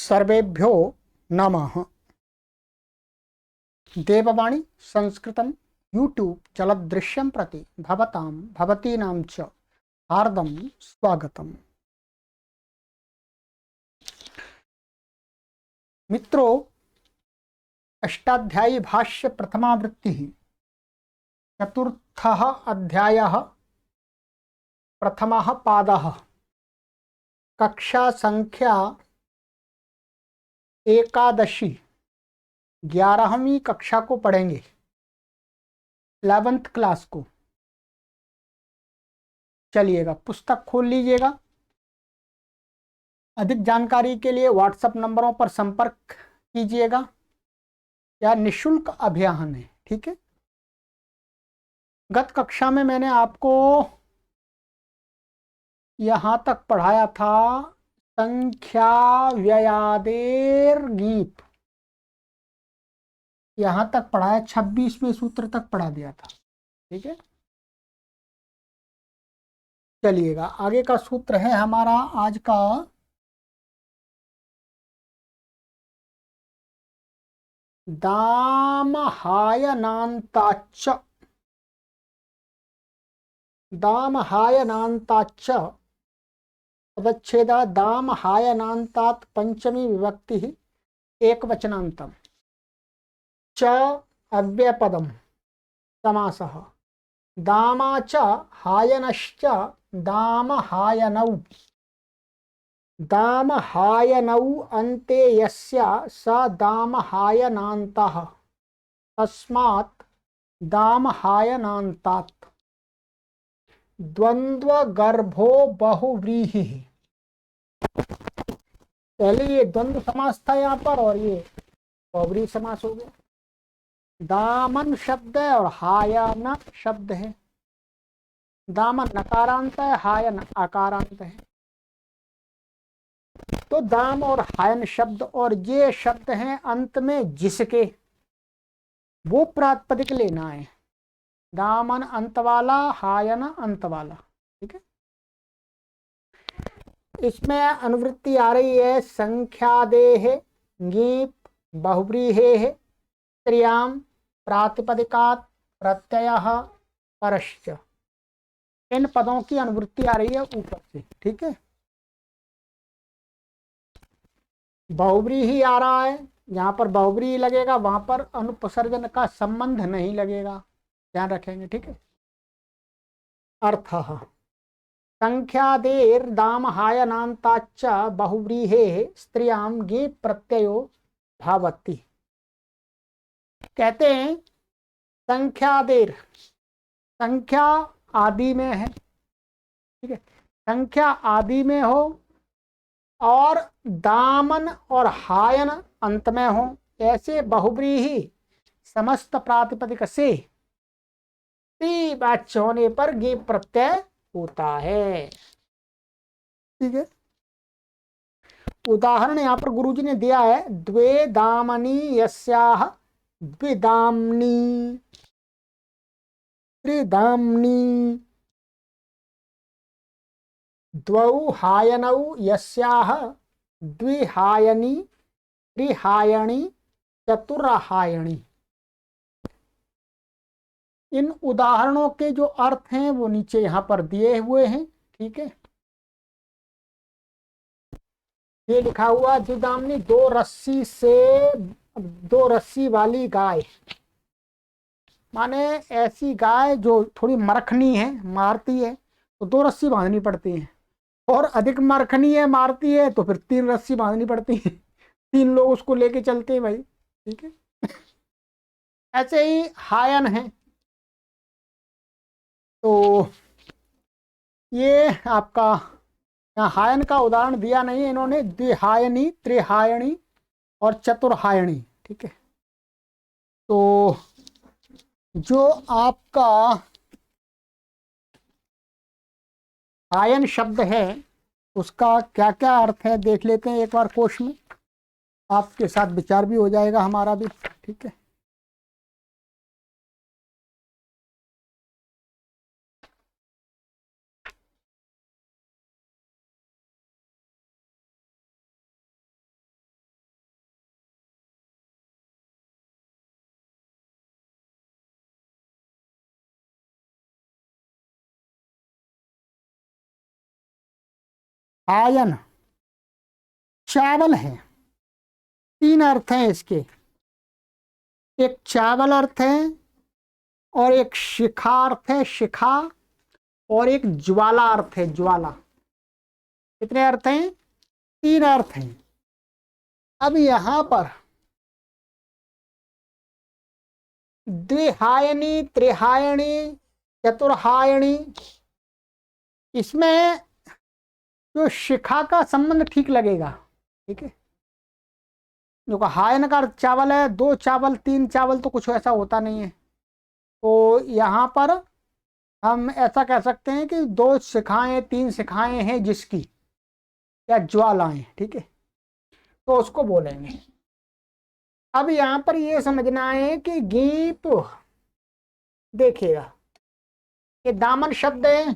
सर्वेभ्यो नमः। देववाणी संस्कृतं यूट्यूब चलदृश्यं प्रति भवतां भवतीनां च हार्दं स्वागतम्। मित्रों, अष्टाध्यायी भाष्य प्रथमावृत्तिः चतुर्थः अध्यायः प्रथमः पादः कक्षा संख्या 11 11वीं कक्षा को पढ़ेंगे, 11th क्लास को। चलिएगा, पुस्तक खोल लीजिएगा। अधिक जानकारी के लिए व्हाट्सएप नंबरों पर संपर्क कीजिएगा। यह निःशुल्क अभियान है, ठीक है। गत कक्षा में मैंने आपको यहाँ तक पढ़ाया था संख्या व्ययादेर गीत, यहाँ तक पढ़ाया, 26वें सूत्र तक पढ़ा दिया था, ठीक है। चलिएगा, आगे का सूत्र है हमारा आज का दामहायनान्ताच्च। दामहायनान्ताच्च पदच्छेदा दामहायनान्तात् पंचमी विभक्ति एकवचनान्तम च अव्ययपदम समासः। दामा च हायनश्च दामहायनौ। दामहायनौ अन्ते यस्य स दामहायनान्तः तस्मात् दामहायनान्तात्। द्वंद्व गर्भो बहुव्रीहि। पहले ये द्वंद्व समास था यहाँ पर और ये बहुव्रीहि समास हो गया। दामन शब्द है और हायन शब्द है। दामन नकारांत है, हायन आकारांत है। तो दाम और हायन शब्द और ये शब्द हैं अंत में जिसके, वो प्रातिपदिक लेना है। दामन अंत वाला, हायन अंत वाला, ठीक है। इसमें अनुवृत्ति आ रही है संख्यादेह गीप बहुव्रीहेः त्रियाम प्रातिपदिकात् प्रत्ययः परश्च। इन पदों की अनुवृत्ति आ रही है ऊपर से, ठीक है। बहुव्रीहि आ रहा है, जहां पर बहुव्रीहि लगेगा वहां पर अनुपसर्जन का संबंध नहीं लगेगा, ध्यान रखेंगे, ठीक है। अर्थः संख्यादेर दामहायनान्ताच्च बहुव्रीहेः स्त्रियां गे प्रत्ययो भावति। कहते हैं संख्यादेर, संख्या आदि में है, ठीक है। संख्या आदि में हो और दामन और हायन अंत में हो, ऐसे बहुव्रीहि समस्त प्रातिपदिक से वाच्य होने पर गे प्रत्यय होता है, ठीक है। उदाहरण यहाँ पर गुरुजी ने दिया है, द्वे दामनी यस्याह द्विदाम्नी त्रिदाम्नी। द्वौ हायनौ यस्याह द्विहायनी त्रिहायणी चतुर्हायणी। इन उदाहरणों के जो अर्थ हैं वो नीचे यहाँ पर दिए हुए हैं, ठीक है। ये लिखा हुआ द्विदामनी, दो रस्सी वाली गाय, माने ऐसी गाय जो थोड़ी मरखनी है, मारती है तो 2 रस्सी बांधनी पड़ती है, और अधिक मरखनी है, मारती है तो फिर 3 रस्सी बांधनी पड़ती है। 3 लोग उसको लेके चलते हैं भाई, ठीक है। ऐसे ही हायन है, तो ये आपका यहाँ हायन का उदाहरण दिया नहीं है इन्होंने, द्विहायनी त्रिहायणी और चतुर्हायणी, ठीक है। तो जो आपका हायन शब्द है उसका क्या क्या अर्थ है देख लेते हैं एक बार कोश में, आपके साथ विचार भी हो जाएगा हमारा भी, ठीक है। आयन चावल है। तीन अर्थ हैं इसके, एक चावल अर्थ है और एक शिखा अर्थ है, शिखा, और एक ज्वाला अर्थ है, ज्वाला। कितने अर्थ हैं? तीन अर्थ हैं। अब यहां पर द्विहायनी, त्रिहायनी, चतुर्हायणी, इसमें जो शिखा का संबंध ठीक लगेगा। ठीक है, जो हायन का चावल है, दो चावल तीन चावल तो कुछ ऐसा होता नहीं है। तो यहाँ पर हम ऐसा कह सकते हैं कि दो शिखाएं तीन शिखाएं हैं जिसकी, या ज्वालाएं। ठीक है, तो उसको बोलेंगे। अब यहाँ पर ये समझना है कि गीप, देखिएगा ये दामन शब्द है,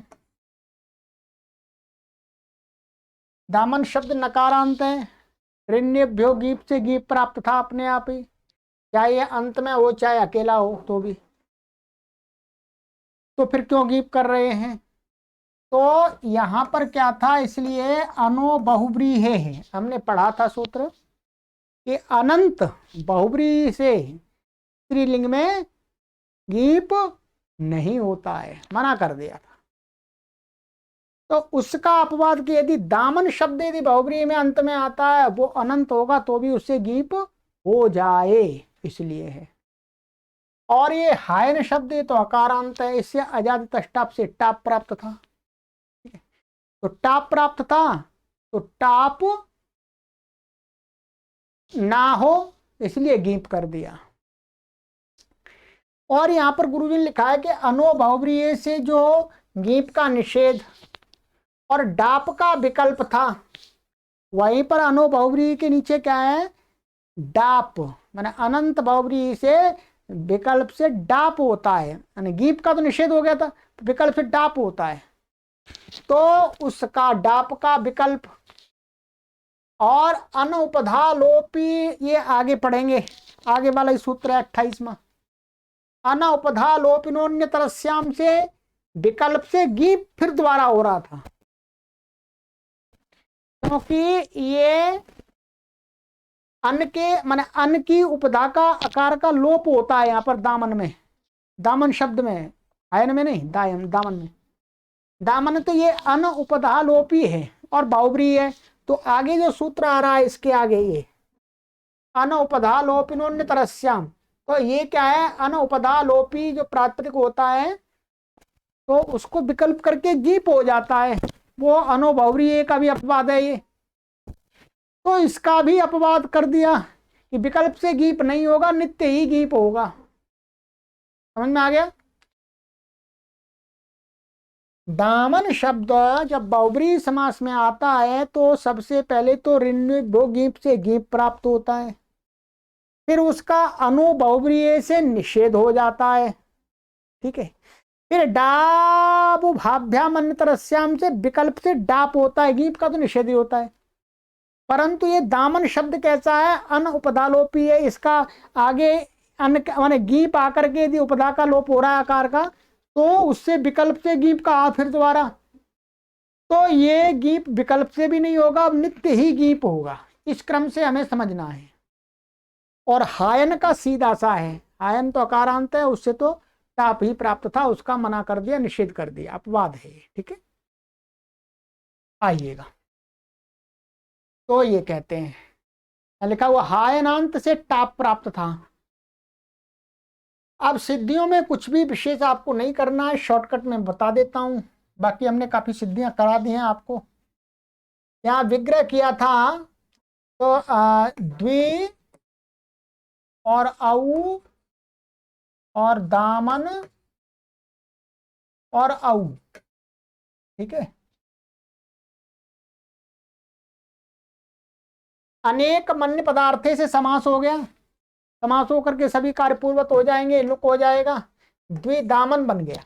दामन शब्द नकारांत है। ऋण्यभ्यो गीप से गीप प्राप्त था अपने आप ही, चाहे ये अंत में हो चाहे अकेला हो तो भी। तो फिर क्यों गीप कर रहे हैं? तो यहां पर क्या था, इसलिए अनो बहुब्रीहे है, हमने पढ़ा था सूत्र कि अनंत बहुब्री से स्त्रीलिंग में गीप नहीं होता है, मना कर दिया था। तो उसका अपवाद कि यदि दामन शब्द यदि बहुब्री में अंत में आता है, वो अनंत होगा तो भी उससे गीप हो जाए, इसलिए है। और ये हायन शब्द ये तो अकारांत है, इससे अजाद तष्टाप से टाप प्राप्त था। तो टाप प्राप्त था, तो टाप ना हो इसलिए गीप कर दिया। और यहां पर गुरुजी ने लिखा है कि अनो बहुब्रीय से जो गीप का निषेध और डाप का विकल्प था, वहीं पर अनो बहुब्रीय के नीचे क्या है, डाप, माने अनंत बहुब्रीय से विकल्प से डाप होता है, यानी गीप का तो निषेध हो गया था, विकल्प से डाप होता है। तो उसका डाप का विकल्प और अनुपधा लोपी, ये आगे पढ़ेंगे, आगे वाला ही सूत्र है 28वां। अनुपधा लोपिनोन्य तरस्याम से विकल्प से गीप फिर दोबारा हो रहा था, क्योंकि ये अन्न के माने अन्न की उपधा का आकार का लोप होता है यहाँ पर दामन में, दामन शब्द में, आयन में नहीं, दामन में। दामन तो ये अन उपधा लोपी है और बाउब्री है। तो आगे जो सूत्र आ रहा है इसके आगे, ये अन उपधा लोपिनोन्य तरस्याम, तो ये क्या है, अन उपधा लोपी जो प्रातिपदिक होता है तो उसको विकल्प करके गीप हो जाता है, वो अनुभवरीय का भी अपवाद है ये। तो इसका भी अपवाद कर दिया कि विकल्प से गीप नहीं होगा, नित्य ही गीप होगा। समझ में आ गया? दामन शब्द जब बहुब्री समास में आता है तो सबसे पहले तो ऋण भो गीप से गीप प्राप्त होता है, फिर उसका अनु बहुब्रीय से निषेध हो जाता है। ठीक है, फिर डाप भाभ्याम अन्यतरस्याम से विकल्प से डाप होता है, गीप का तो निषेध ही होता है। परंतु ये दामन शब्द कैसा है, अन उपधा लोपी है, इसका आगे अन माने गीप आकर के यदि उपधा का लोप हो रहा है आकार का, तो उससे विकल्प से गीप का आ फिर दोबारा, तो ये गीप विकल्प से भी नहीं होगा, अब नित्य ही गीप होगा। इस क्रम से हमें समझना है। और हायन का सीधा सा है, हायन तो अकारांत है, उससे तो टाप ही प्राप्त था, उसका मना कर दिया, निषेध कर दिया, अपवाद है। ठीक है, आइएगा। तो ये कहते हैं, लिखा हुआ हायनांत से टाप प्राप्त था। अब सिद्धियों में कुछ भी विशेष आपको नहीं करना है, शॉर्टकट में बता देता हूं, बाकी हमने काफी सिद्धियां करा दी हैं आपको। यहाँ विग्रह किया था तो द्वि और औ और दामन और औ। ठीक है, अनेक मन्य पदार्थे से समास हो गया, समास होकर के सभी कार्य पूर्वत हो जाएंगे, लुक हो जाएगा, द्विदामन बन गया।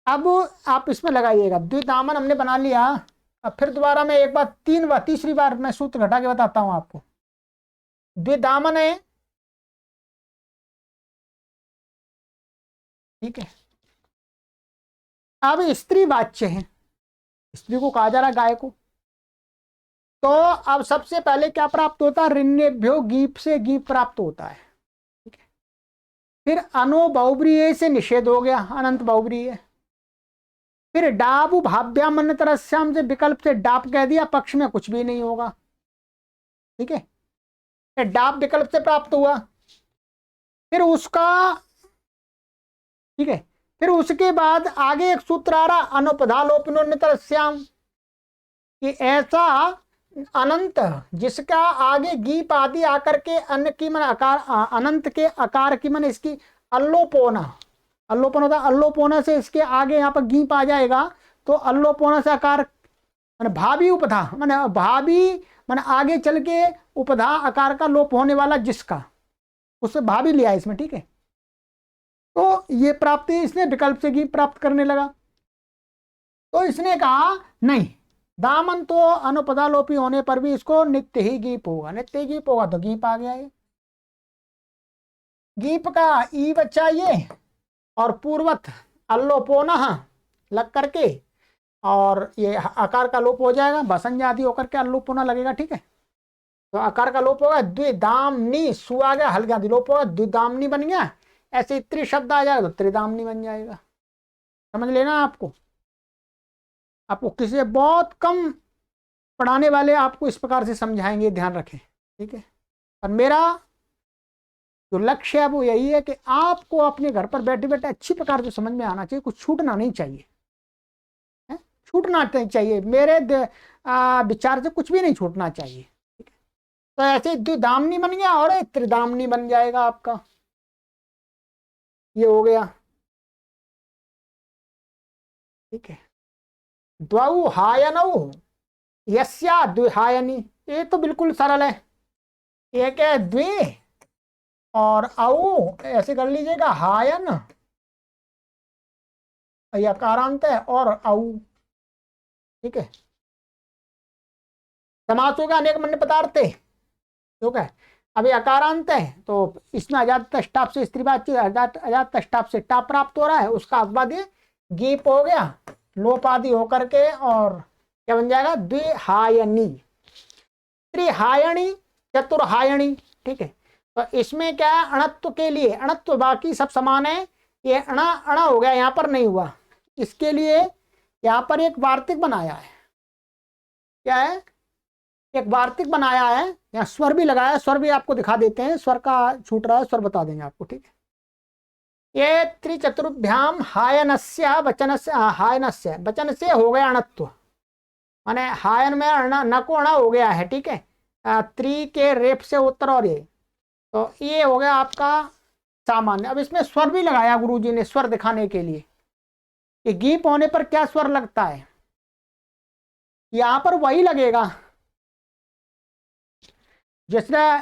अब आप इसमें लगाइएगा, द्विदामन हमने बना लिया। अब फिर दोबारा मैं एक बार तीसरी बार मैं सूत्र घटा के बताता हूं आपको। द्विदामन है, ठीक है, अब स्त्री वाच्य है, स्त्री को कहा जा रहा है, गाय को। तो अब सबसे पहले क्या प्राप्त होता है, ऋण्यभ्यो गीप से गीप प्राप्त होता है, ठीक है। फिर अनो बहुब्रीय से निषेध हो गया, अनंत बहुब्रीय। फिर डाबु भाव्याम अन्य तरस्याम से विकल्प से डाप कह दिया, पक्ष में कुछ भी नहीं होगा, ठीक है। फिर डाप विकल्प से प्राप्त हुआ। फिर उसका, ठीक है, फिर उसके बाद आगे एक सूत्र आ रहा, अनुपधालोपनोन्नतरस्याम, कि ऐसा अनंत जिसका आगे गीप आदि आकर के अन्य की मन आकार, अनंत के आकार की मन इसकी अल्लोपोना, अल्लोपन होता है, अल्लोपोना से इसके आगे यहाँ पर गीप आ जाएगा, तो अल्लोपोना से आकार मैंने भावी उपधा, मैंने भावी मैंने आगे चल के उपधा आकार का लोप होने वाला जिसका, उससे भावी लिया है इसमें, ठीक है। तो ये प्राप्ति इसने विकल्प से गीप प्राप्त करने लगा। तो इसने कहा नहीं, दामन तो अनुपदालोपी होने पर भी इसको नित्य ही गीप होगा, नित्य ही गीप होगा, तो गीप आ गया ये। गीप का ई बच्चा ये, और पूर्वत अल्लोपोना लग करके, और ये आकार का लोप हो जाएगा, बसंजा आदि होकर के अल्लोपोना लगेगा, ठीक है। तो आकार का लोप होगा, द्विदामनी, सु आ गया, हल्का लोप होगा, द्विदामनी बन गया। ऐसे त्रि शब्द आ जाएगा तो त्रिदामनी बन जाएगा। समझ लेना, आपको किसी से बहुत कम पढ़ाने वाले आपको इस प्रकार से समझाएंगे, ध्यान रखें, ठीक है। और मेरा जो लक्ष्य है वो यही है कि आपको अपने घर पर बैठे बैठे अच्छी प्रकार से समझ में आना चाहिए, कुछ छूटना नहीं चाहिए, छूटना नहीं चाहिए, मेरे विचार से कुछ भी नहीं छूटना चाहिए, ठीक है। तो ऐसे द्विदामनी बन गया और त्रिदामनी बन जाएगा आपका, ये हो गया, ठीक है। द्वौ हायनौ यस्या द्विहायनी, ये तो बिल्कुल सरल है। एक है द्वि और औ, ऐसे कर लीजिएगा, हायन या कारांत है और औ, ठीक है। समास होगा अनेक मन्य पदार्थ, ठीक है। अभी अकारांत है तो इसमें अजात तष्टाप से स्त्रीवाच्य, अजात तष्टाप से टाप प्राप्त हो रहा है, उसका बाद ये गीप हो गया, लोप आदि होकर के, और क्या बन जाएगा, द्विहायनी, त्रिहायणी, चतुर्हायणी, ठीक है। तो इसमें क्या है, अणत्व के लिए, अणत्व बाकी सब समान है, ये अणा अणा हो गया, यहाँ पर नहीं हुआ, इसके लिए यहाँ पर एक वार्तिक बनाया है। क्या है, एक वार्तिक बनाया है, यहाँ स्वर भी लगाया है, स्वर भी आपको दिखा देते हैं, स्वर का छूट रहा है, स्वर बता देंगे आपको, ठीक है। ये त्रिचतुर्भ्याम हायनस्य वचनस्य, हायनस्य वचन से हो गया अणत्व, माने हायन में न को अणा हो गया है, ठीक है। त्रि के रेप से उत्तर, और ये तो ये हो गया आपका सामान्य। अब इसमें स्वर भी लगाया गुरुजी ने, स्वर दिखाने के लिए कि गीप होने पर क्या स्वर लगता है, यहां पर वही लगेगा जिसने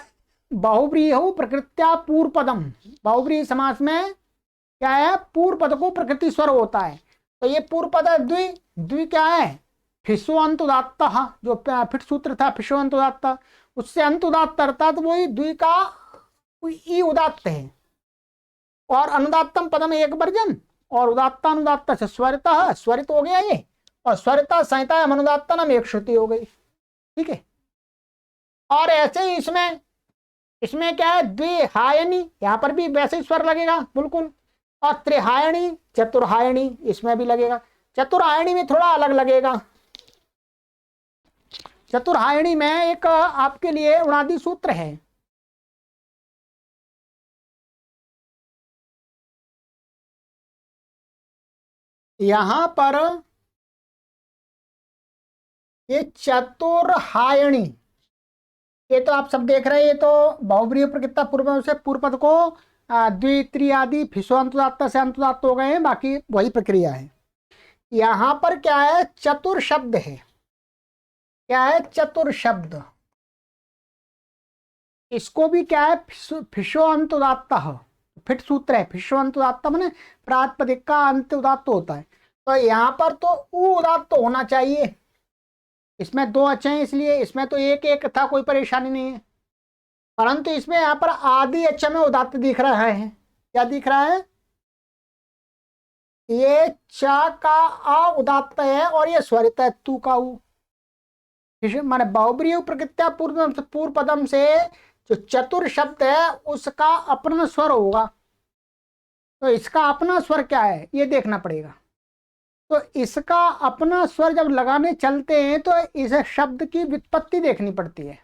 बहुब्रीहि हो प्रकृत्या पूर्व पदम, बहुब्रीहि समास में क्या है, पूर्व पद को प्रकृति स्वर होता है। तो ये पूर्व पद है द्वि, द्वि क्या है, फिशो अंत उदात्त, जो फिट सूत्र था फिशो अंत उदात्त, उससे अंत उदात्त अर्थात वही द्वि का ई उदात्त है। और अनुदात्तम पदम एक वर्जन, और उदात्तानुदात्त से स्वरिता, स्वरित हो गया ये, और स्वरिता संहिता अनुदात्तनम एक श्रुति हो गई, ठीक है। और ऐसे ही इसमें क्या है, द्विहायनी, यहां पर भी वैसे ही स्वर लगेगा बिल्कुल, और त्रिहायणी, चतुर्हायणी, इसमें भी लगेगा। चतुर्हायणी में थोड़ा अलग लगेगा, चतुर्हायणी में एक आपके लिए उणादि सूत्र है, यहां पर ये चतुर्हायणी, ये तो आप सब देख रहे हैं, ये तो बहुब्रीहि प्रकृता पूर्व से पूर्व पद को द्वित्रि आदि फिशो अंतुदात्त से अंतुदात्त हो गए हैं, बाकी वही प्रक्रिया है। यहां पर क्या है, चतुर शब्द है, क्या है, चतुर शब्द, इसको भी क्या है, फिशो अंतुदात्त, फिट सूत्र है, फिशो अंतुदात्त माने प्रातिपदिक का अंत उदात्त होता है। तो यहाँ पर तो उ उदात्त होना चाहिए, इसमें दो अच्छे हैं इसलिए, इसमें तो एक एक था, कोई परेशानी नहीं है, परंतु इसमें यहाँ पर आदि अच्छे में उदात्त दिख रहा है। क्या दिख रहा है, ये चा का आ उदात्त है और ये स्वरित है तू का ऊ। माने बहुब्रीहि प्रकृत्या पूर्व पदम से जो चतुर शब्द है उसका अपना स्वर होगा। तो इसका अपना स्वर क्या है ये देखना पड़ेगा। तो इसका अपना स्वर जब लगाने चलते हैं तो इस शब्द की व्युत्पत्ति देखनी पड़ती है।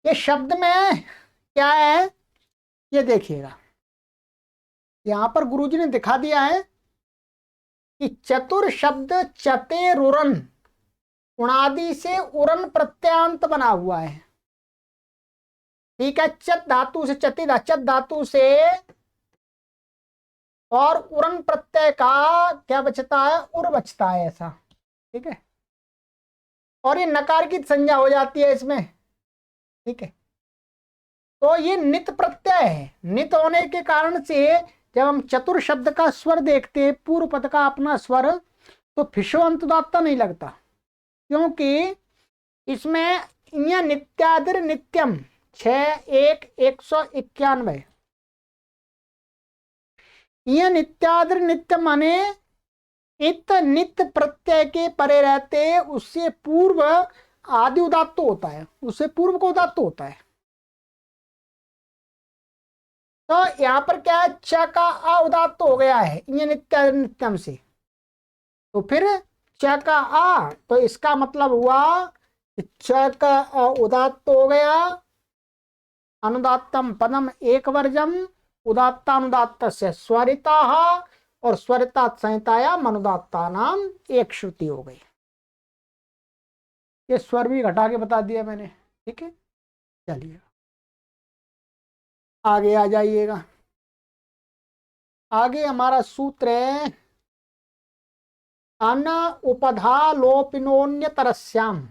ये शब्द में क्या है ये देखिएगा। यहां पर गुरुजी ने दिखा दिया है कि चतुर शब्द चते रुरन उणादि से उरन प्रत्यांत बना हुआ है। ठीक है, चत धातु से चत धातु से और उरन प्रत्यय का क्या बचता है उर बचता है ऐसा। ठीक है, और ये नकार की संज्ञा हो जाती है इसमें। ठीक है, तो ये नित प्रत्यय है। नित होने के कारण से जब हम चतुर शब्द का स्वर देखते हैं पूर्व पद का अपना स्वर तो फिशो अंतुदात्ता नहीं लगता, क्योंकि इसमें नित्यादिर नित्यम 6-1-191 यह नित्यादिर नित्य माने इत नित्य प्रत्यय के परे रहते उससे पूर्व आदि उदात्त होता है, उससे पूर्व को उदात्त होता है। तो यहां पर क्या है च का आ उदात्त हो गया है ये नित्यादिर नित्यम से। तो फिर च का आ तो इसका मतलब हुआ च का आ उदात्त हो गया। अनुदात्तम पदम एक वर्जम उदात्तानुदात्त से स्वरिता और स्वरिता संहिताया अनुदात्ता नाम एक श्रुति हो गई। ये स्वर भी घटा के बता दिया मैंने। ठीक है, चलिए आगे आ जाइएगा। आगे हमारा सूत्र है अन उपधा लोपिनोन्यतरस्याम।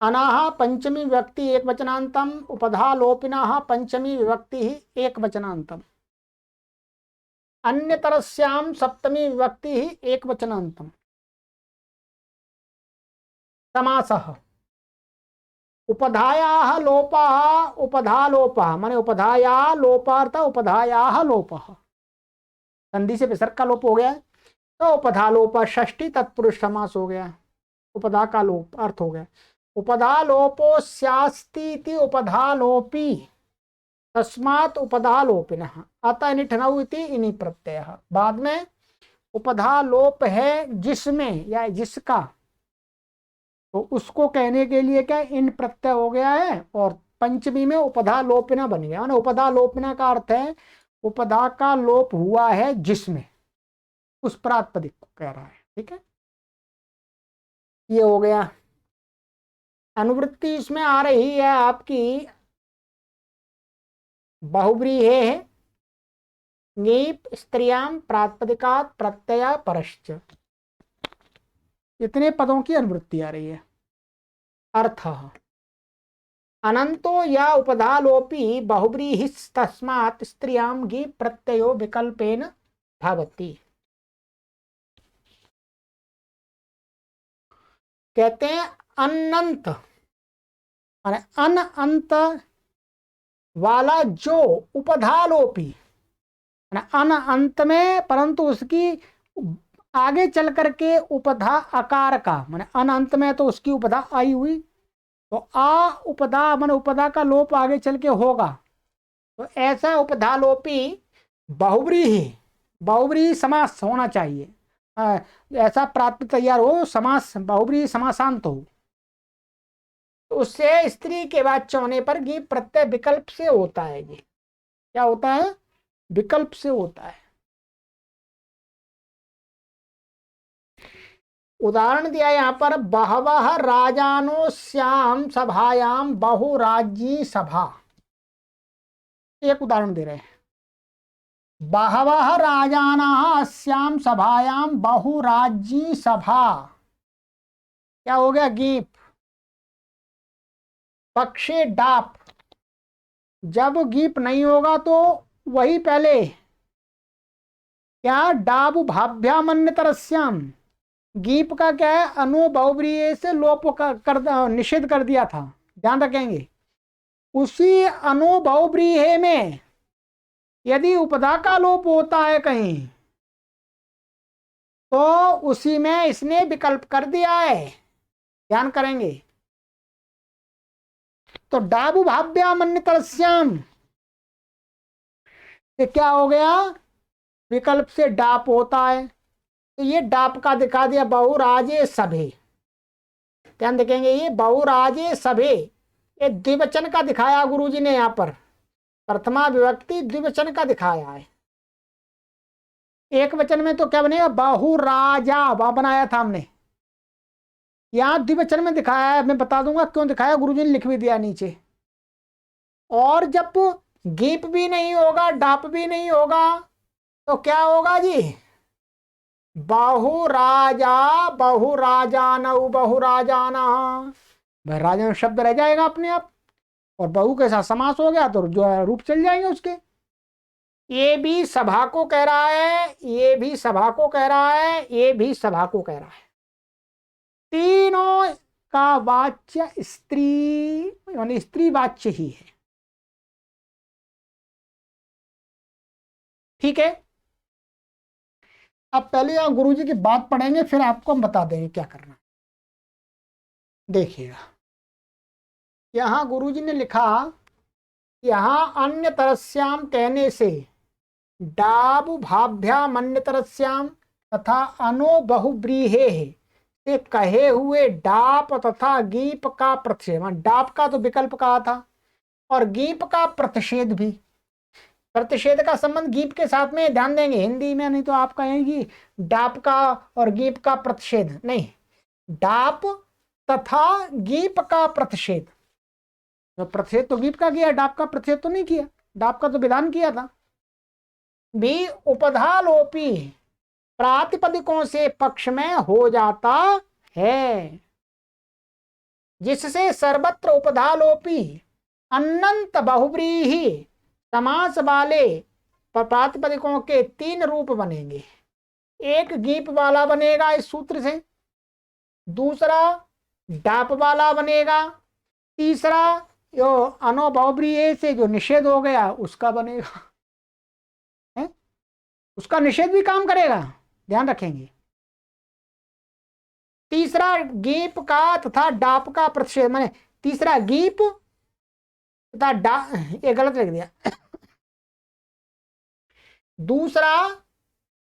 अनाह पंचमी विभक्ति एक वचनांतम उपधा लोपिना पंचमी विभक्ति ही एक वचनांतम अन्यतरस्याम सप्तमी विभक्ति ही एक वचनांतम। समासः उपधायाः लोपः उपधा लोपः माने उपधाया लोपार्थ उपधायाः लोपः संधि से विसर्ग का लोप हो गया तो उपधा लोप षष्ठी तत्पुरुष समास हो गया। उपधा का लोप अर्थ हो गया उपधा लोपो स्यास्ति उपधा लोपी तस्मात् उपधा लोपिनः अतः निठनौ इति इनि प्रत्ययः। बाद में उपधा लोप है जिसमें या जिसका तो उसको कहने के लिए क्या इन प्रत्यय हो गया है और पंचमी में उपधा लोपिना बन गया। उपधा लोपिना का अर्थ है उपधा का लोप हुआ है जिसमें, उस प्रातिपदिक को कह रहा है। ठीक है, ये हो गया। अनुवृत्ति इसमें आ रही है आपकी बहुव्रीहि है ङीप स्त्रियाम प्रातिपदिकात् प्रत्यय परश्च, इतने पदों की अनुवृत्ति आ रही है। अर्थ अनंतो या उपधालोपी बहुव्रीहि तस्मात् स्त्रियां गी प्रत्ययो विकल्पेन भवति। कहते हैं अनंत माने अन अंत वाला जो उपधालोपी अन अंत में परंतु उसकी आगे चल करके उपधा आकार का माने अन अंत में तो उसकी उपधा आई हुई तो आ उपधा माने उपधा का लोप आगे चल के होगा। तो ऐसा उपधा लोपी बहुव्रीहि समास होना चाहिए। ऐसा प्राप्त तैयार हो समास बहुव्रीहि समासांत हो तो उससे स्त्री के वाच्य होने पर गी प्रत्यय विकल्प से होता है। ये क्या होता है विकल्प से होता है। उदाहरण दिया यहाँ पर बहवः राजानो श्याम सभायाम बहुराज्यी सभा। एक उदाहरण दे रहे हैं बहवः राजाना श्याम सभायाम बहुराज्यी सभा। क्या हो गया गीप पक्षे डाप। जब गीप नहीं होगा तो वही पहले क्या डाबु भाभ्यामन्यतरस्याम गीप का क्या है अनु बहुव्रीहि से लोप कर निषेध कर दिया था, ध्यान रखेंगे। उसी अनु बहुव्रीहि में यदि उपधा का लोप होता है कहीं तो उसी में इसने विकल्प कर दिया है, ध्यान करेंगे। तो डाबु भाव्यामन्यतरस्याम से क्या हो गया, विकल्प से डाप होता है, तो ये डाप का दिखा दिया बहुराजे सभे। ध्यान देखेंगे, ये बहुराजे सभे ये द्विवचन का दिखाया गुरुजी ने, यहां पर प्रथमा विभक्ति द्विवचन का दिखाया है। एक वचन में तो क्या बनेगा, बहुराजा, वहां बनाया था हमने, यहां द्विवचन में दिखाया है। मैं बता दूंगा क्यों दिखाया, गुरुजी ने लिख भी दिया नीचे। और जब गीप भी नहीं होगा, डाप भी नहीं होगा, तो क्या होगा जी, बहुराजा, बहुराजानऊ, बहुराजाना, राजा शब्द रह जाएगा अपने आप, और बहु के साथ समास हो गया तो जो है रूप चल जाएंगे उसके। ये भी सभा को कह रहा है, ये भी सभा को कह रहा है, ये भी सभा को कह रहा है। तीनों का वाच्य स्त्री, यानी स्त्री वाच्य ही है। ठीक है, अब पहले यहां गुरुजी की बात पढ़ेंगे, फिर आपको हम बता देंगे क्या करना है। देखिएगा, यहां गुरुजी ने लिखा, यहां अन्य तरस्याम कहने से डाबु भाभ्याम अन्य तरस्याम तथा अनो बहुब्रीहे से कहे हुए डाप तथा गीप का प्रतिषेध, डाप का तो विकल्प कहा था और गीप का प्रतिषेध भी। प्रतिषेध का संबंध गीप के साथ में, ध्यान देंगे हिंदी में, नहीं तो आप कहेंगी डाप का और गीप का प्रतिषेध, नहीं, डाप तथा गीप का प्रतिषेध। तो प्रतिषेध तो गीप का किया, डाप का प्रतिषेध तो नहीं किया, डाप का तो विधान किया था। भी उपधालोपी प्रातिपदिकों से पक्ष में हो जाता है, जिससे सर्वत्र उपधालोपी अनंत बहुव्रीहि समास वाले प्रातिपदिकों के तीन रूप बनेंगे। एक गीप वाला बनेगा इस सूत्र से, दूसरा डाप वाला बनेगा, तीसरा जो अनो बहुव्रीहि से जो निषेध हो गया उसका बनेगा। है? उसका निषेध भी काम करेगा, ध्यान रखेंगे। तीसरा गीप का तथा डाप का प्रतिषेध, माने तीसरा गीप तथा डा, ये गलत लिख दिया, दूसरा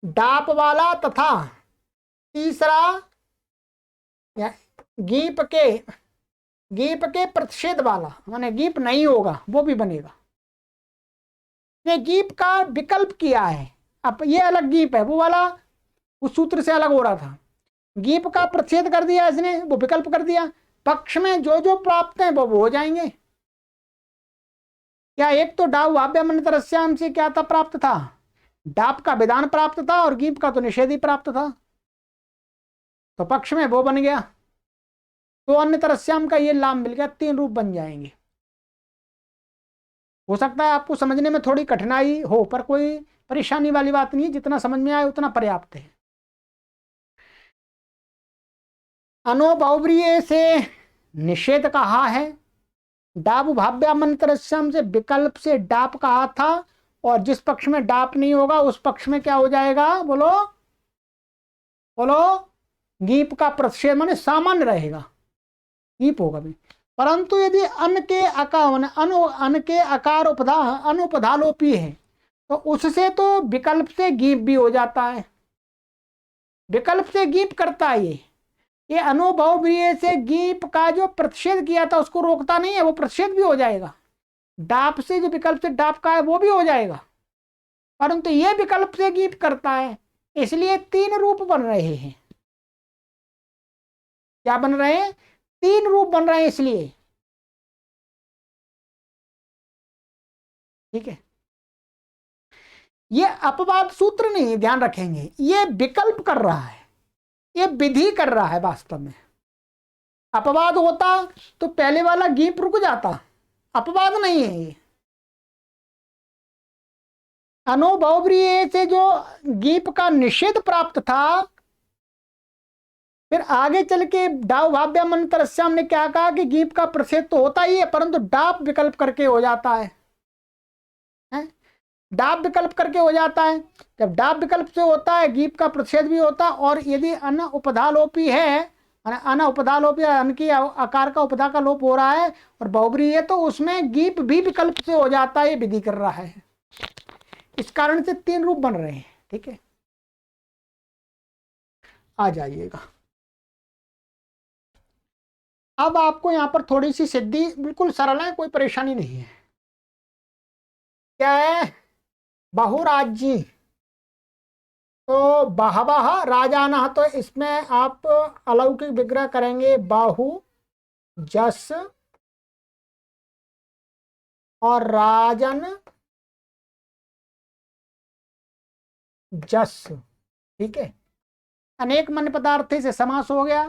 डाप वाला तथा तीसरा गीप के प्रतिषेध वाला, माने गीप नहीं होगा वो भी बनेगा। ये गीप का विकल्प किया है, अब ये अलग गीप है, वो वाला उस सूत्र से अलग हो रहा था। गीप का प्रतिषेध कर दिया इसने, वो विकल्प कर दिया, पक्ष में जो जो प्राप्त है वो हो जाएंगे। क्या एक तो डाव भाव्यामन्यतरस्याम से क्या था, प्राप्त था, डाप का विधान प्राप्त था और गीप का तो निषेध ही प्राप्त था, तो पक्ष में वो बन गया। तो अन्य तरस्याम का ये लाभ मिल गया, तीन रूप बन जाएंगे। हो सकता है आपको समझने में थोड़ी कठिनाई हो, पर कोई परेशानी वाली बात नहीं है, जितना समझ में आए उतना पर्याप्त है। अनो बहुव्रीहि से निषेध कहा है, डाप भाव्यामन्यतरस्याम से विकल्प से डाप कहा था, और जिस पक्ष में डाप नहीं होगा उस पक्ष में क्या हो जाएगा, बोलो बोलो, गीप का प्रतिषेध, माने सामान्य रहेगा, गीप होगा भी। परंतु यदि अन के आकार, अन के आकार उपधा अनुपधालोपी है, तो उससे तो विकल्प से गीप भी हो जाता है, विकल्प से गीप करता है। ये अनुभवप्रिय से गीप का जो प्रतिषेध किया था उसको रोकता नहीं है, वो प्रतिषेध भी हो जाएगा। डाप से जो विकल्प से डाप का है वो भी हो जाएगा, परंतु ये विकल्प से गीप करता है, इसलिए तीन रूप बन रहे हैं। क्या बन रहे हैं, तीन रूप बन रहे हैं, इसलिए ठीक है। ये अपवाद सूत्र नहीं, ध्यान रखेंगे, ये विकल्प कर रहा है, ये विधि कर रहा है। वास्तव में अपवाद होता तो पहले वाला गीप रुक जाता, अपवाद नहीं है ये। अनुभवप्रिय से जो गीप का निषेध प्राप्त था, फिर आगे चल के डाव भाव्यामन्यतरस्याम ने क्या कहा कि गीप का प्रतिषेध तो होता ही है, परंतु डाप विकल्प करके हो जाता है। डाप विकल्प करके हो जाता है। जब डाप विकल्प से होता है गीप का प्रतिषेध भी होता है, और यदि अन उपधालोपी है, अन उपधालोपी अन की आकार का उपधा का लोप हो रहा है और बहुब्री है, तो उसमें गीप भी विकल्प से हो जाता है, ये विधि कर रहा है। इस कारण से 3 रूप बन रहे हैं। ठीक है, आ जाइएगा। अब आपको यहां पर थोड़ी सी सिद्धि, बिल्कुल सरल है, कोई परेशानी नहीं है। क्या है? बहुराज्य, तो बहवह राजाना, तो इसमें आप अलौकिक विग्रह करेंगे, बाहु जस और राजन जस। ठीक है, अनेक मन पदार्थ से समास हो गया,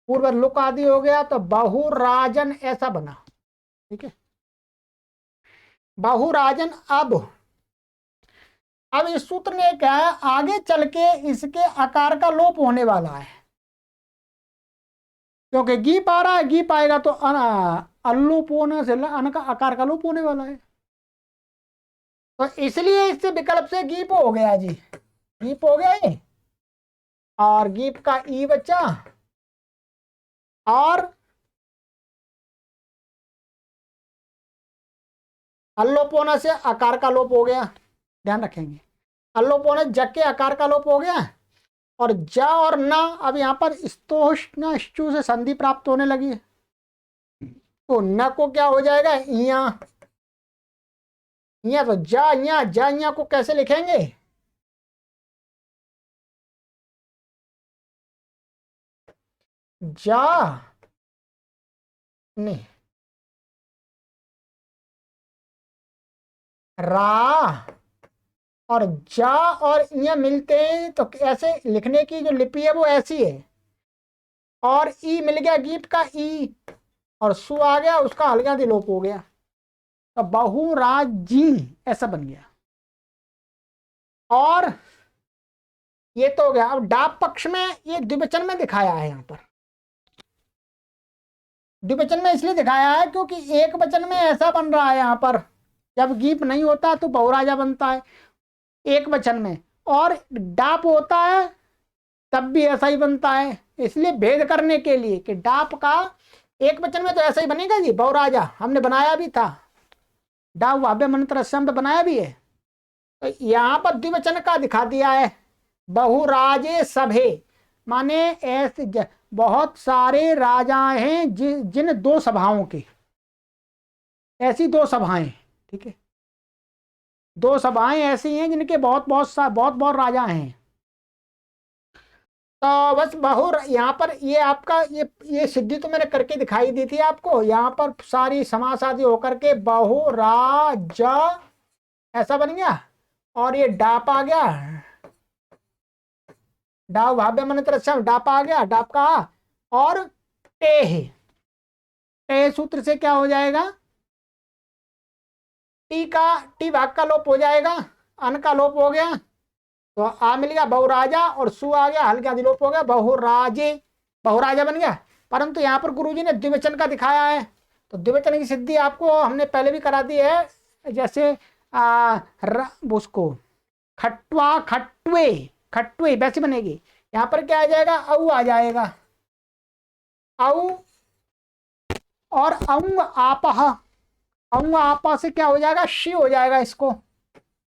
पूर्व लुक आदि हो गया, तो बहुराजन ऐसा बना। ठीक है, बहुराजन। अब इस सूत्र ने क्या है, आगे चल के इसके आकार का लोप होने वाला है, क्योंकि गीप आ रहा है, गीप आएगा तो अल्लूप होने से अन का आकार का लोप होने वाला है। तो इसलिए इससे विकल्प से गीप हो गया जी, गीप हो गया ये, और गीप का ई बच्चा, और अल्लोप होने से आकार का लोप हो गया, ध्यान रखेंगे। अल्लोप होने जग के आकार का लोप हो गया, और ज और न, अब यहाँ पर स्तोष्ण ष्चु से संधि प्राप्त होने लगी, तो न को क्या हो जाएगा, इया। इया तो जा इया, जा इया को कैसे लिखेंगे, जा नहीं, रा और जा और इया मिलते हैं, तो ऐसे लिखने की जो लिपि है वो ऐसी है, और ई मिल गया गीप का ई, और सु आ गया, उसका हल्का दिलोप हो गया, तो बहुराजी ऐसा बन गया। और ये तो हो गया। अब डाप पक्ष में ये द्विवचन में दिखाया है, यहाँ पर द्विवचन में इसलिए दिखाया है क्योंकि एक वचन में ऐसा बन रहा है, यहाँ पर जब गीप नहीं होता तो बहुराजा बनता है एक वचन में, और डाप होता है तब भी ऐसा ही बनता है। इसलिए भेद करने के लिए कि डाप का एक वचन में तो ऐसा ही बनेगा जी, बहुराजा हमने बनाया भी था, डाप वाव्य मंत्र शब्द बनाया भी है, तो यहाँ पर द्विवचन का दिखा दिया है, बहुराजे सभे, माने ऐसे बहुत सारे राजा हैं जिन 2 सभाओं के, ऐसी 2 सभाएं। ठीक है, 2 सभाएं ऐसी हैं जिनके बहुत बहुत राजा हैं। तो बस यहाँ पर ये आपका ये सिद्धि तो मैंने करके दिखाई दी थी आपको, यहाँ पर सारी समास आदि होकर के बहुराजा ऐसा बन गया, और ये डाप आ गया, डाप भाव्य मंत्र डाप आ गया, डाप का, और टे, टे सूत्र से क्या हो जाएगा, टी भाग का लोप हो जाएगा, अन का लोप हो गया, तो आ मिल गया बहुराजा, और सु आ गया, हल्का दिलोप हो गया, बहुराजे, बहुराजा बन गया। परंतु यहाँ पर गुरुजी ने द्विवचन का दिखाया है, तो द्विवचन की सिद्धि आपको हमने पहले भी करा दी है, जैसे उसको खटवा खटवे, खटवे वैसे बनेगी। यहाँ पर क्या आ जाएगा, औ आ जाएगा, औ, और औंग आपह, औंग आपह से क्या हो जाएगा, शी हो जाएगा, इसको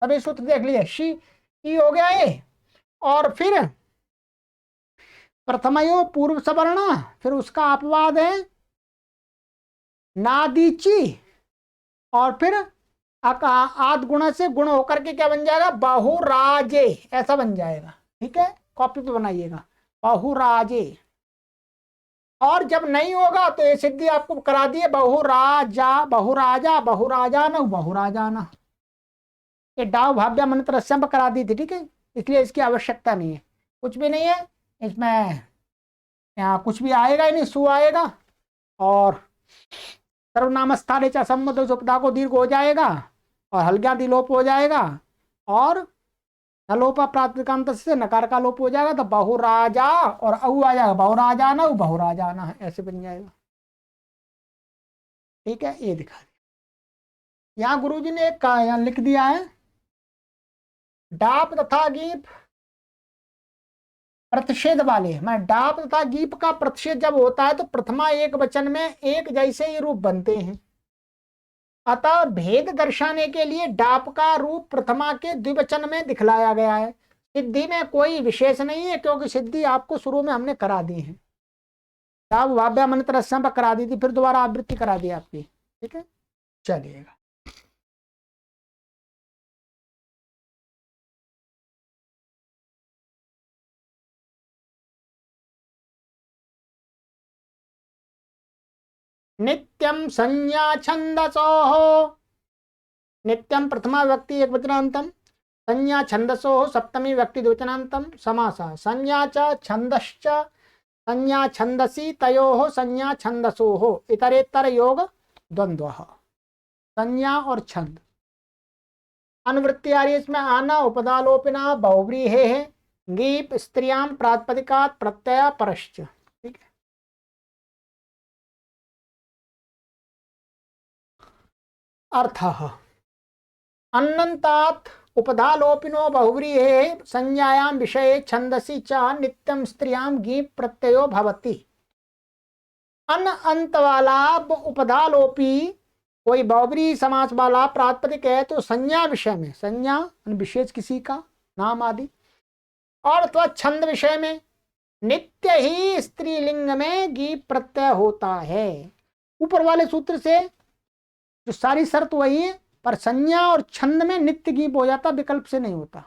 अभी सूत्र देख लीजिए, शी ई हो गया ये, और फिर प्रथमयो पूर्व सवर्ण, फिर उसका अपवाद है नादीची, और फिर आद गुण से गुण होकर के क्या बन जाएगा, बहुराजे ऐसा बन जाएगा। ठीक है, कॉपी पे बनाइएगा, बहुराजे। और जब नहीं होगा तो ये सिद्धि आपको करा दिए, बहुराजा बहुराजा बहुराजा न बहुराजा न, ये डाव भाव्य मंत्र संभ करा दी थी। ठीक है, इसलिए इसकी आवश्यकता नहीं है, कुछ भी नहीं है इसमें, यहाँ कुछ भी आएगा ही नहीं, सु आएगा, और सर्वनाम स्थाने च संबंध उपदा को दीर्घ हो जाएगा, और हल्का दिलोप हो जाएगा, और नलोपा प्रातिकांत से नकार का लोप हो जाएगा, तो बहुराजा और औ आ जाएगा, बहुराजा ना बहुराजा ना, ऐसे बन जाएगा। ठीक है, ये दिखा दिया। यहाँ गुरुजी ने एक यहाँ लिख दिया है, डाप तथा गीप प्रतिषेध वाले, मैं डाप तथा गीप का प्रतिषेध जब होता है तो प्रथमा एक वचन में एक जैसे ही रूप बनते हैं। अतः भेद दर्शाने के लिए डाप का रूप प्रथमा के द्विवचन में दिखलाया गया है। सिद्धि में कोई विशेष नहीं है, क्योंकि सिद्धि आपको शुरू में हमने करा दी है। डाप वाव्या मंत्र रस्म पर करा दी थी, फिर दोबारा आवृत्ति करा दी आपकी। ठीक है, चलिएगा। नित्यम संज्ञा छंदसोः, नित्यम प्रथमा व्यक्ति एक वचनांतम, संज्ञा छंदसोः सप्तमी व्यक्ति द्विवचनांतम समासः। संज्ञा च छंदश्च संज्ञा छंदसी तयोः संज्ञा छंदसोः इतरेतर योग द्वंद्वः। संज्ञा और छंद अनुवृत्ति आ रही है इसमें। आना उपदालोपिना बहुव्रीहे है, गीप स्त्रियां प्रातिपदिकात् प्रत्यय परश्च। ठीक है, अर्थः अन्नन्तात् उपधालोपिनो बहुव्रीहे संज्ञायां विषये छंदसि च नित्यं स्त्रियां गीप प्रत्ययो भवति। अन अंत वाला उपधालोपी कोई बहुव्रीहि समास वाला प्रातिपदिक है तो संज्ञा विषय में, संज्ञा विशेष किसी का नाम आदि, और अथवा छंद विषय में नित्य ही स्त्रीलिंग में गीप प्रत्यय होता है। ऊपर वाले सूत्र से जो सारी शर्त वही है, पर संज्ञा और छंद में नित्य गीप हो जाता, विकल्प से नहीं होता।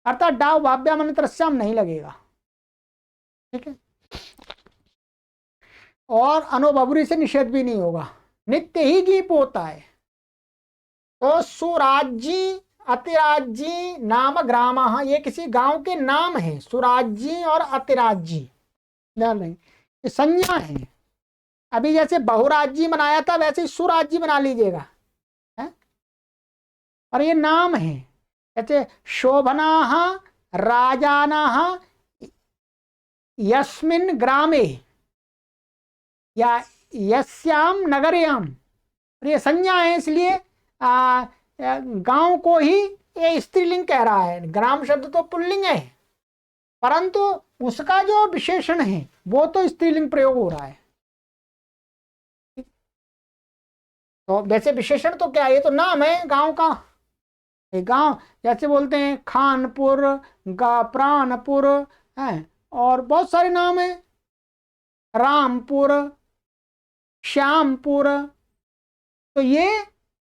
अर्थात डाव वाव्या मंत्रस्याम नहीं लगेगा। ठीक है, और अनुबबुरी से निषेध भी नहीं होगा, नित्य ही गीप होता है। तो सुराज्य अतिराज्य नाम ग्राम, ये किसी गांव के नाम है। सुराज्य और अतिराज्य ध्यान रहे, ये संज्ञा है। अभी जैसे बहुराज्य बनाया था वैसे ही सुराज्य बना लीजिएगा, है? और ये नाम है। जैसे शोभना राजाना यस्मिन् ग्रामे या यस्याम नगरयाम, ये संज्ञा है, इसलिए गांव को ही ये स्त्रीलिंग कह रहा है। ग्राम शब्द तो पुल्लिंग है, परंतु उसका जो विशेषण है वो तो स्त्रीलिंग प्रयोग हो रहा है। तो वैसे विशेषण तो क्या है, ये तो नाम है गांव का। गांव जैसे बोलते हैं खानपुर, प्राणपुर है, और बहुत सारे नाम है, रामपुर, श्यामपुर। तो ये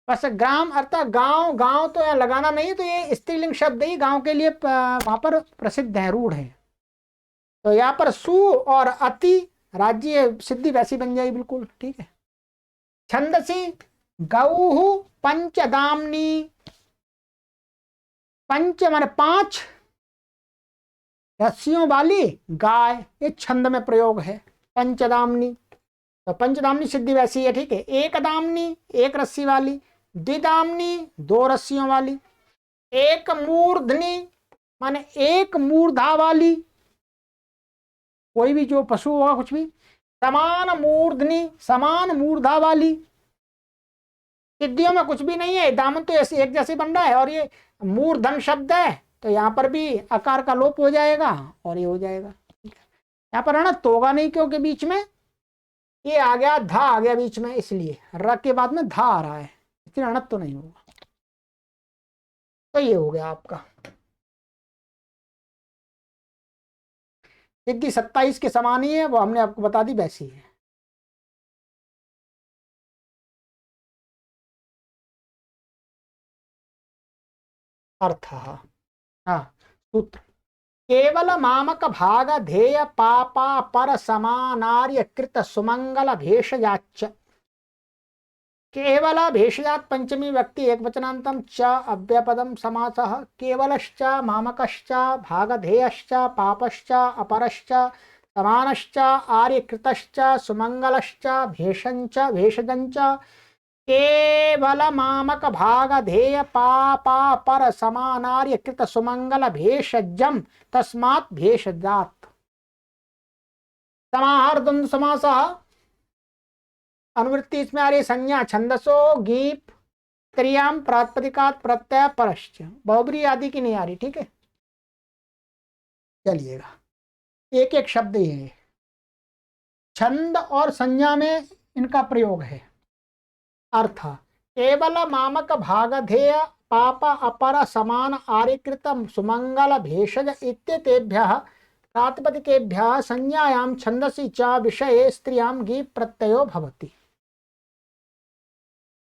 बस ग्राम अर्थात गांव, गांव तो यहाँ लगाना नहीं, तो ये स्त्रीलिंग शब्द ही गांव के लिए वहां पर प्रसिद्ध है, रूढ़ है। तो यहाँ पर सु और अति राज्य सिद्धि वैसी बन जाएगी, बिल्कुल ठीक है। छंदसी गौहु पंचदामनी, पंच माने पांच रस्सियों वाली गाय, ये छंद में प्रयोग है। पंचदामनी, तो पंचदामनी सिद्धि वैसी है। ठीक है, एक दामनी एक रस्सी वाली, द्विदामनी दो रस्सियों वाली, एक मूर्धनी माने एक मूर्धा वाली, कोई भी जो पशु होगा कुछ भी। समान मूर्धनी समान मूर्धा वाली, सिद्धियों में कुछ भी नहीं है, दामन तो ऐसे एक जैसे बन रहा है। और ये मूर्धन शब्द है तो यहाँ पर भी अकार का लोप हो जाएगा और ये हो जाएगा। यहाँ पर है ना तोगा नहीं, क्योंकि बीच में ये आ गया, धा आ गया बीच में, इसलिए र के बाद में धा आ रहा है, इसलिए अणत तो नहीं होगा। तो ये हो गया आपका सिद्धि 27 के समान ही है, वो हमने आपको बता दी वैसी है। अर्थ हाँ, सूत्र केवल मामक भाग ध्येय पापा पर समानार्य कृत सुमंगल भेषजाच, केवल भेषजात पंचमी व्यक्ति एक वचनांतम च अव्यपदम समासः। केवलश्च मामकश्च भागधेयश्च पापश्च अपरश्च समानश्च आर्यकृतश्च सुमंगलश्च भेषंच भेषजंच। केवल मामक भाग ध्येय पापा पर समानार्य कृत सुमंगल भेषजम तस्मात् भेषजात। समाहार द्वंद्व समास अनुवृत्ति इसमें आ रही, संज्ञा छंदसो गीप स्त्रियाम प्रातिपदिकात प्रत्यय परश्च, बहुब्री आदि की नहीं आ रही, ठीक है। चलिएगा, एक एक शब्द ही है, छंद और संज्ञा में इनका प्रयोग है। अर्थ केवल मामक भागधेय पाप अपर समान आर्यकृत सुमंगल भेषज इत्येतेभ्यः प्रातिपदिकेभ्यः संज्ञायां छंदसि च विषये स्त्रियां गी प्रत्ययो भवति।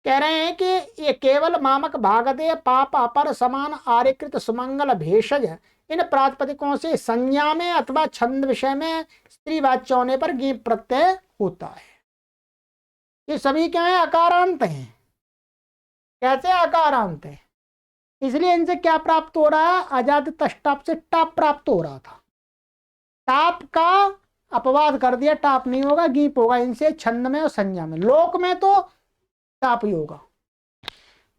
कह रहे हैं कि ये केवल मामक भागधेय पाप अपर समान आर्यकृत सुमंगल भेषज इन प्रातिपदिकों से संज्ञा में अथवा छंद विषय में स्त्री वाच्य होने पर गी प्रत्यय होता है। ये सभी क्या है? अकारांत हैं। कैसे अकारांत है? इसलिए इनसे क्या प्राप्त हो रहा है? अजात तष्टाप से टाप प्राप्त हो रहा था। टाप का अपवाद कर दिया, टाप नहीं होगा, गीप होगा इनसे छंद में और संज्ञा में। लोक में तो टाप ही होगा।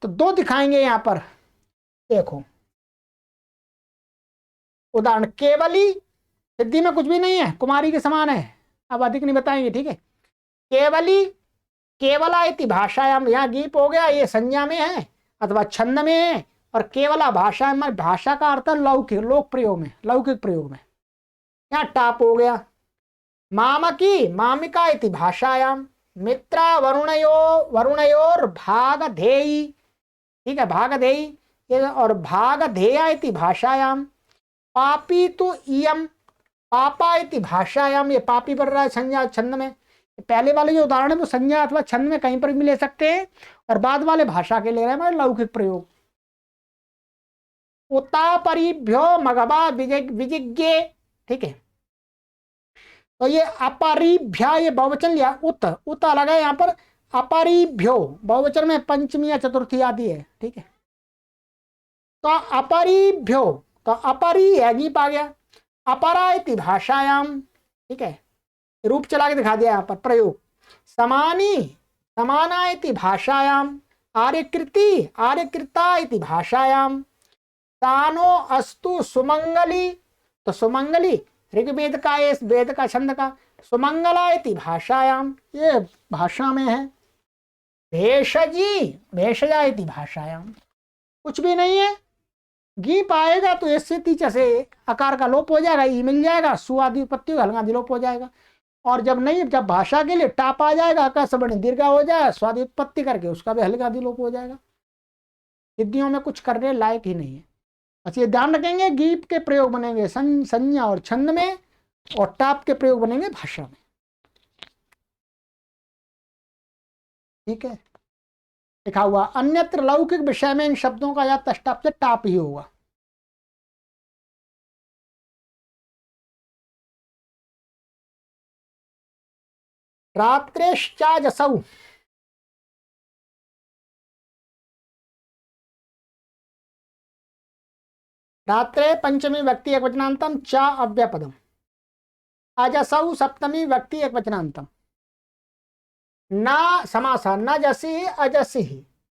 तो दो दिखाएंगे यहां पर, देखो उदाहरण। केवली सिद्धि में कुछ भी नहीं है, कुमारी के समान है, अब अधिक नहीं बताएंगे, ठीक है। केवली केवला इति भाषायाम, यहाँ गीप हो गया, ये संज्ञा में है अथवा छंद में है। और केवला भाषा में, भाषा का अर्थ लौकिक, लोक प्रयोग में, लौकिक प्रयोग में, यहाँ टाप हो गया। मामकी मामिका इति भाषायाम, मित्रा वरुणयोर भागधेयी, ठीक है, भागधेयी। और भागधेया इति भाषायाम। पापी तो इयम पापा इति भाषायाम, ये पापी बढ़ रहा है संज्ञा छंद में। पहले वाले जो उदाहरण है वो संज्ञा अथवा छंद में कहीं पर भी ले सकते हैं, और बाद वाले भाषा के ले रहे हैं लौकिक प्रयोग। उता परिभ्यो मगबा विजिज्ञे, ठीक है। तो ये अपरिभ्या, ये बहुवचन लिया, उत लगा यहाँ पर। अपरिभ्यो बहुवचन में पंचमी या चतुर्थी आदि है, ठीक है। तो अपरिभ्यो, तो अपरी है, गीप आ गया। अपरा इति भाषायाम, ठीक है, रूप चला के दिखा दिया यहाँ पर प्रयोग। समानी समाना इति भाषायाम। आर्यकृति आर्यकृता इति भाषायाम। तानो अस्तु सुमंगली, तो सुमंगली ऋग्वेद का, ये वेद का छंद का। सुमंगला इति भाषायाम, ये भाषा में है। भेषजी भेषजा इति भाषायाम, कुछ भी नहीं है। गीप आएगा तो इससे तीचा से आकार का लोप हो जाएगा, ई मिल जाएगा, सुआदि उत्पत्ति हलगादि लोप हो जाएगा। और जब नहीं, जब भाषा के लिए टाप आ जाएगा, आकार से बने दीर्घा हो जाएगा, स्वादि उत्पत्ति करके उसका भी हलगादि लोप हो जाएगा। सिद्धियों में कुछ करने लायक ही नहीं है। अच्छा, ये ध्यान रखेंगे, गीप के प्रयोग बनेंगे संज्ञा और छंद में, और टाप के प्रयोग बनेंगे भाषा में, ठीक है। लिखा हुआ अन्यत्र लौकिक विषय में इन शब्दों का या तष्टाप से टाप ही होगा। रात्रेश्चाजसौ, रात्रे पंचमी व्यक्ति एक वचनांतम, चा अव्यपदम। अजसौ सप्तमी व्यक्ति एक वचनांतम। न समास, न जसी अजसी,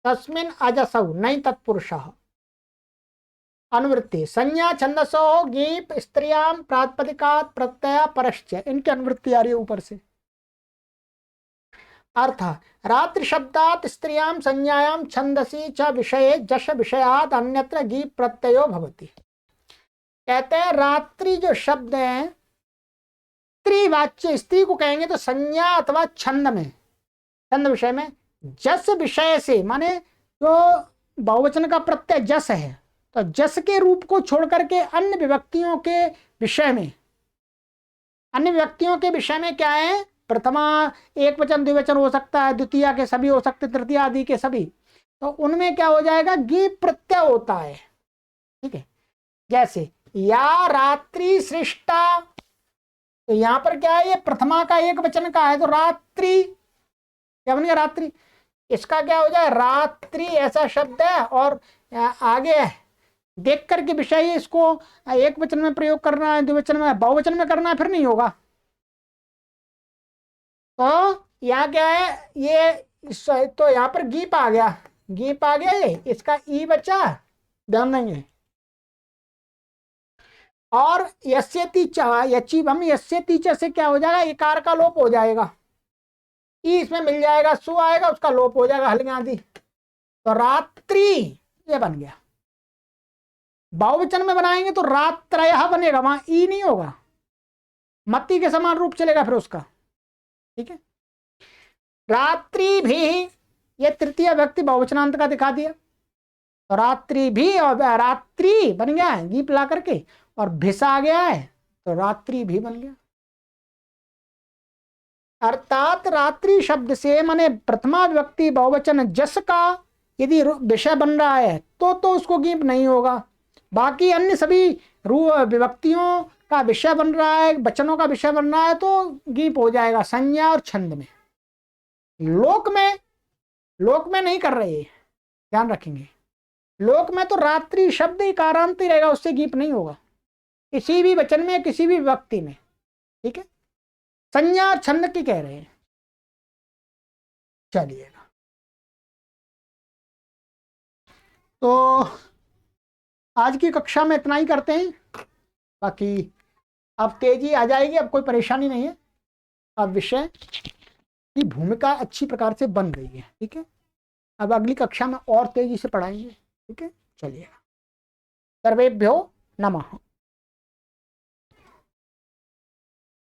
तस्मिन् अजसौ, नहीं तत्पुरुषः। अनुवृत्ति संज्ञा छंदसो गीप स्त्रियां प्रातिपदिकात् प्रत्यय परश्च, इनकी अनुवृत्ति आ रही है ऊपर से। अर्थ रात्रि शब्दात् स्त्रियां संज्ञायां छंदसी च विषये जश विषयात् अन्यत्र गीप प्रत्ययो भवति। कहते हैं रात्रि जो शब्द है स्त्रीवाच्य, स्त्री को कहेंगे तो संज्ञा अथवा छंद में, छंद विषय में जस विषय से, माने जो बहुवचन का प्रत्यय जस है, तो जस के रूप को छोड़ करके अन्य विभक्तियों के विषय में, अन्य विभक्तियों के विषय में क्या है? प्रथमा एक वचन द्विवचन हो सकता है, द्वितीय के सभी हो सकते, तृतीय आदि के सभी, तो उनमें क्या हो जाएगा? गीप प्रत्यय होता है, ठीक है। जैसे या रात्रि सृष्टा, तो यहां पर क्या है? ये प्रथमा का एक वचन का है, तो रात्रि क्या बनेगा? रात्रि। इसका क्या हो जाए? रात्रि ऐसा शब्द है, और आगे देख करके विषय इसको एक वचन में प्रयोग करना है, द्विवचन में, बहुवचन में करना है, फिर नहीं होगा। तो यहाँ क्या है? ये तो यहाँ पर गीप आ गया, गीप आ गया, ये इसका ई बचा, ध्यान देंगे। और यस्यति च यचिवम, यस्यति च से क्या हो जाएगा? इकार का लोप हो जाएगा, ई इसमें मिल जाएगा, सु आएगा, उसका लोप हो जाएगा, हलगादि। तो रात्रि ये बन गया। बहुवचन में बनाएंगे तो रात्रयः बनेगा, वहां ई नहीं होगा, मति के समान रूप चलेगा फिर उसका। ठीक है, रात्रि भी, ये तृतीय व्यक्ति बहुवचनांत का दिखा दिया। तो रात्रि भी और रात्रि बन गया है गीप ला करके, और भिस आ गया है तो रात्रि भी बन गया। अर्थात रात्रि शब्द से माने प्रथमा व्यक्ति बहुवचन जस का यदि विषय बन रहा है तो उसको गीप नहीं होगा। बाकी अन्य सभी विभक्तियों का विषय बन रहा है, वचनों का विषय बन रहा है तो गीप हो जाएगा संज्ञा और छंद में। लोक में नहीं कर रहे, ध्यान रखेंगे। लोक में तो रात्रि शब्द ही कारांत ही रहेगा, उससे गीप नहीं होगा किसी भी वचन में, किसी भी व्यक्ति में। ठीक है, संज्ञा और छंद की कह रहे हैं। चलिएगा, तो आज की कक्षा में इतना ही करते हैं। बाकी अब तेजी आ जाएगी, अब कोई परेशानी नहीं है, अब विषय की भूमिका अच्छी प्रकार से बन गई है। ठीक है, अब अगली कक्षा में और तेजी से पढ़ाएंगे। ठीक है, चलिए, सर्वेभ्यो नमः।